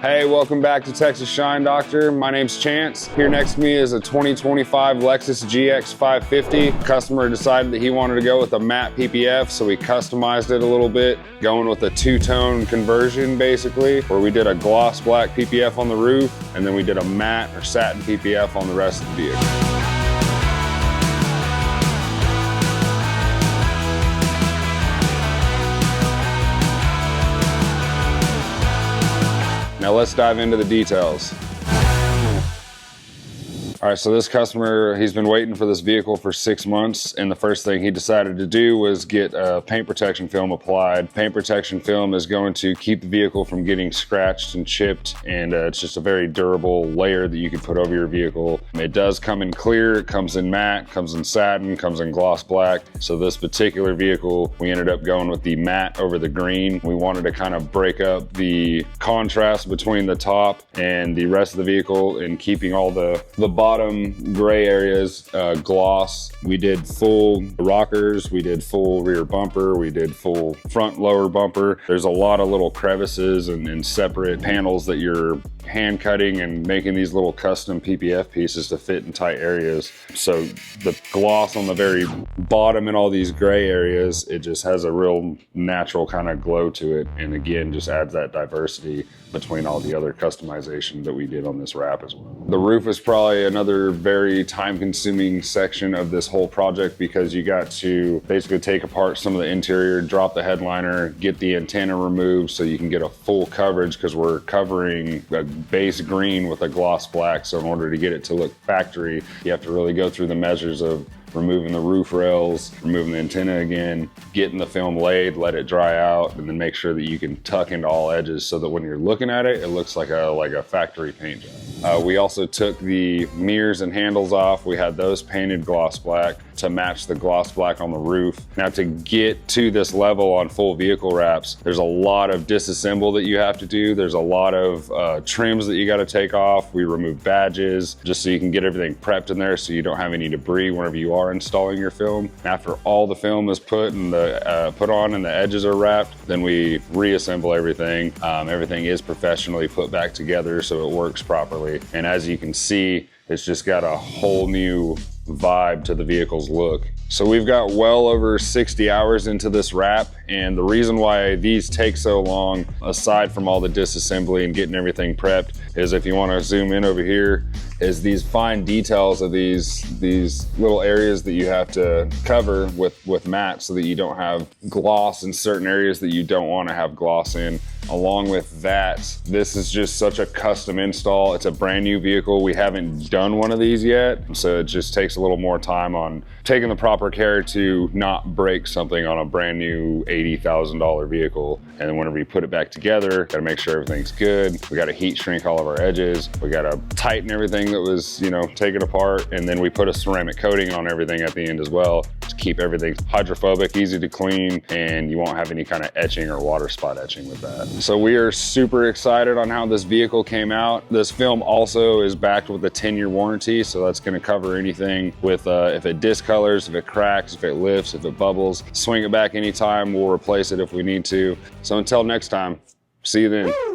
Hey, welcome back to Texas Shine Doctor. My name's Chance. Here next to me is a 2025 Lexus GX 550. Customer decided that he wanted to go with a matte PPF, so we customized it a little bit, going with a two-tone conversion basically, where we did a gloss black PPF on the roof, and then we did a matte or satin PPF on the rest of the vehicle. Now let's dive into the details. All right, so this customer, he's been waiting for this vehicle for 6 months, and the first thing he decided to do was get paint protection film applied. Paint protection film is going to keep the vehicle from getting scratched and chipped, and it's just a very durable layer that you can put over your vehicle. It does come in clear, it comes in matte, comes in satin, comes in gloss black. So this particular vehicle, we ended up going with the matte over the green. We wanted to kind of break up the contrast between the top and the rest of the vehicle and keeping all the bottom gray areas gloss. We did full rockers, we did full rear bumper, we did full front lower bumper. There's a lot of little crevices and separate panels that you're hand cutting and making these little custom PPF pieces to fit in tight areas. So the gloss on the very bottom and all these gray areas, it just has a real natural kind of glow to it, and again just adds that diversity between all the other customization that we did on this wrap as well. The roof is probably another very time-consuming section of this whole project, because you got to basically take apart some of the interior, drop the headliner, get the antenna removed so you can get a full coverage, because we're covering a base green with a gloss black. So in order to get it to look factory, you have to really go through the measures of removing the roof rails, removing the antenna again, getting the film laid, let it dry out, and then make sure that you can tuck into all edges so that when you're looking at it, it looks like a factory paint job. We also took the mirrors and handles off. We had those painted gloss black to match the gloss black on the roof. Now, to get to this level on full vehicle wraps, there's a lot of disassemble that you have to do. There's a lot of trims that you got to take off. We removed badges just so you can get everything prepped in there so you don't have any debris whenever you are installing your film. After all the film is put and put on and the edges are wrapped, then we reassemble everything. Everything is professionally put back together so it works properly. And as you can see, it's just got a whole new vibe to the vehicle's look. So we've got well over 60 hours into this wrap, and the reason why these take so long, aside from all the disassembly and getting everything prepped, is if you want to zoom in over here, is these fine details of these little areas that you have to cover with matte so that you don't have gloss in certain areas that you don't want to have gloss in. Along with that, this is just such a custom install. It's a brand new vehicle. We haven't done one of these yet, so it just takes a little more time on taking the proper care to not break something on a brand new $80,000 vehicle. And then whenever you put it back together, gotta make sure everything's good. We gotta heat shrink all of our edges. We gotta tighten everything that was, taken apart. And then we put a ceramic coating on everything at the end as well to keep everything hydrophobic, easy to clean, and you won't have any kind of etching or water spot etching with that. So we are super excited on how this vehicle came out. This film also is backed with a 10-year warranty, so that's gonna cover anything with if it discolors, if it cracks, if it lifts, if it bubbles. Swing it back anytime, we'll replace it if we need to. So until next time, see you then.